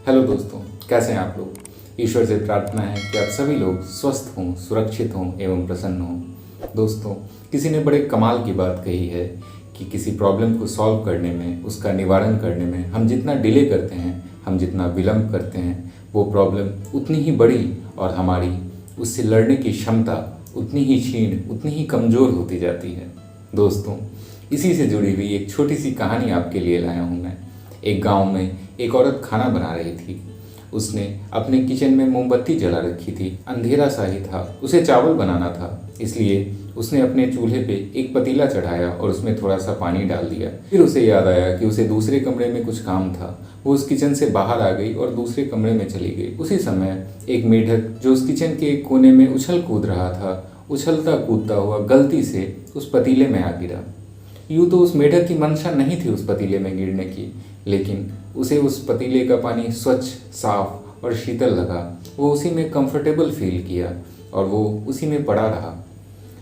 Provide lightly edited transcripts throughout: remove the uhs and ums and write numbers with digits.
Hello दोस्तों, कैसे हैं आप लोग। ईश्वर से प्रार्थना है कि आप सभी लोग स्वस्थ हों, सुरक्षित हों एवं प्रसन्न हों। दोस्तों, किसी ने बड़े कमाल की बात कही है कि किसी प्रॉब्लम को सॉल्व करने में, उसका निवारण करने में हम जितना डिले करते हैं, हम जितना विलंब करते हैं, वो प्रॉब्लम उतनी ही बड़ी और हमारी उससे लड़ने की क्षमता उतनी ही क्षीण, उतनी ही कमज़ोर होती जाती है। दोस्तों, इसी से जुड़ी हुई एक छोटी सी कहानी आपके लिए लाया हूँ मैं। एक गांव में एक औरत खाना बना रही थी। उसने अपने किचन में मोमबत्ती जला रखी थी। अंधेरा सा ही था। उसे चावल बनाना था, इसलिए उसने अपने चूल्हे पे एक पतीला चढ़ाया और उसमें थोड़ा सा पानी डाल दिया। फिर उसे याद आया कि उसे दूसरे कमरे में कुछ काम था। वो उस किचन से बाहर आ गई और दूसरे कमरे में चली गई। उसी समय एक मेढक जो उस किचन के एक कोने में उछल कूद रहा था, उछलता कूदता हुआ गलती से उस पतीले में आ गिरा। यूँ तो उस मेढक की मंशा नहीं थी उस पतीले में गिरने की, लेकिन उसे उस पतीले का पानी स्वच्छ, साफ और शीतल लगा। वो उसी में कंफर्टेबल फील किया और वो उसी में पड़ा रहा।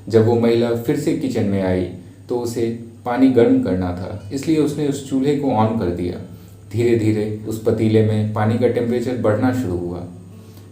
जब वो महिला फिर से किचन में आई तो उसे पानी गर्म करना था, इसलिए उसने उस चूल्हे को ऑन कर दिया। धीरे धीरे उस पतीले में पानी का टेम्परेचर बढ़ना शुरू हुआ।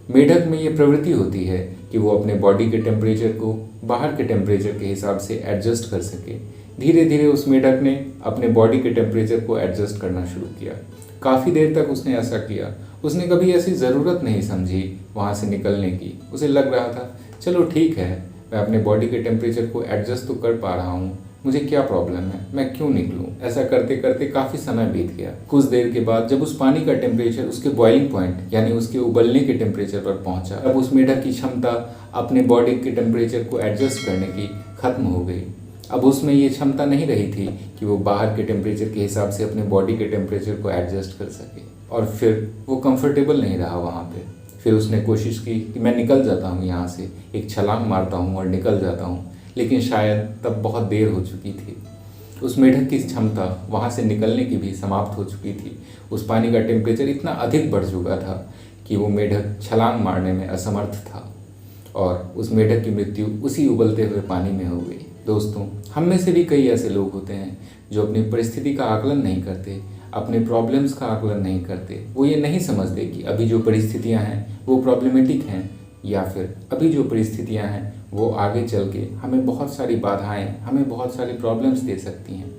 मेढक में ये प्रवृत्ति होती है कि वो अपने बॉडी के टेम्परेचर को बाहर के टेम्परेचर के हिसाब से एडजस्ट कर सके। धीरे धीरे उस मेढक ने अपने बॉडी के टेम्परेचर को एडजस्ट करना शुरू किया। काफ़ी देर तक उसने ऐसा किया। उसने कभी ऐसी ज़रूरत नहीं समझी वहाँ से निकलने की। उसे लग रहा था चलो ठीक है, मैं अपने बॉडी के टेम्परेचर को एडजस्ट तो कर पा रहा हूँ, मुझे क्या प्रॉब्लम है, मैं क्यों निकलूँ। ऐसा करते करते काफ़ी समय बीत गया। कुछ देर के बाद जब उस पानी का टेम्परेचर उसके बॉइलिंग पॉइंट यानी उसके उबलने के टेम्परेचर पर पहुँचा, तब उस मेढक की क्षमता अपने बॉडी के टेम्परेचर को एडजस्ट करने की खत्म हो गई। अब उसमें ये क्षमता नहीं रही थी कि वो बाहर के टेम्परेचर के हिसाब से अपने बॉडी के टेम्परेचर को एडजस्ट कर सके, और फिर वो कंफर्टेबल नहीं रहा वहाँ पे। फिर उसने कोशिश की कि मैं निकल जाता हूँ यहाँ से, एक छलांग मारता हूँ और निकल जाता हूँ, लेकिन शायद तब बहुत देर हो चुकी थी। उस मेढक की क्षमता वहाँ से निकलने की भी समाप्त हो चुकी थी। उस पानी का टेम्परेचर इतना अधिक बढ़ चुका था कि वो मेढक छलांग मारने में असमर्थ था और उस मेढक की मृत्यु उसी उबलते हुए पानी में हो गई। दोस्तों, हम में से भी कई ऐसे लोग होते हैं जो अपनी परिस्थिति का आकलन नहीं करते, अपने प्रॉब्लम्स का आकलन नहीं करते। वो ये नहीं समझते कि अभी जो परिस्थितियां हैं वो प्रॉब्लमेटिक हैं, या फिर अभी जो परिस्थितियां हैं वो आगे चल के हमें बहुत सारी बाधाएं, हमें बहुत सारी प्रॉब्लम्स दे सकती हैं।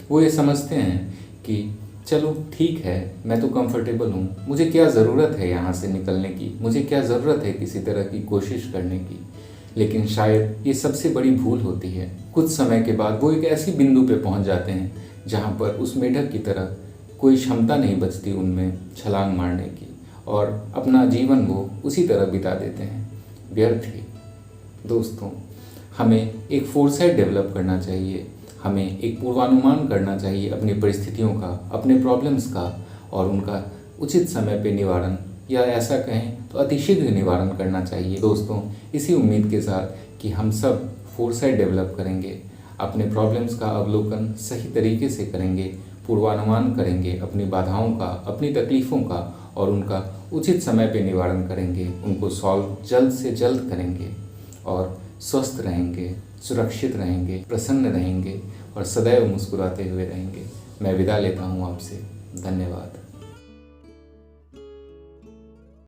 वो ये समझते हैं कि चलो ठीक है, मैं तो कंफर्टेबल हूँ, मुझे क्या ज़रूरत है यहाँ से निकलने की, मुझे क्या ज़रूरत है किसी तरह की कोशिश करने की। लेकिन शायद ये सबसे बड़ी भूल होती है। कुछ समय के बाद वो एक ऐसी बिंदु पे पहुँच जाते हैं जहाँ पर उस मेढक की तरह कोई क्षमता नहीं बचती उनमें छलांग मारने की, और अपना जीवन वो उसी तरह बिता देते हैं, व्यर्थ ही। दोस्तों, हमें एक फोरसाइट डेवलप करना चाहिए। हमें एक पूर्वानुमान करना चाहिए अपनी परिस्थितियों का, अपने प्रॉब्लम्स का, और उनका उचित समय पे निवारण, या ऐसा कहें तो अतिशीघ्र निवारण करना चाहिए। दोस्तों, इसी उम्मीद के साथ कि हम सब फोरसाइट डेवलप करेंगे, अपने प्रॉब्लम्स का अवलोकन सही तरीके से करेंगे, पूर्वानुमान करेंगे अपनी बाधाओं का, अपनी तकलीफ़ों का, और उनका उचित समय पे निवारण करेंगे, उनको सॉल्व जल्द से जल्द करेंगे, और स्वस्थ रहेंगे, सुरक्षित रहेंगे, प्रसन्न रहेंगे और सदैव मुस्कुराते हुए रहेंगे। मैं विदा लेता हूँ आपसे। धन्यवाद।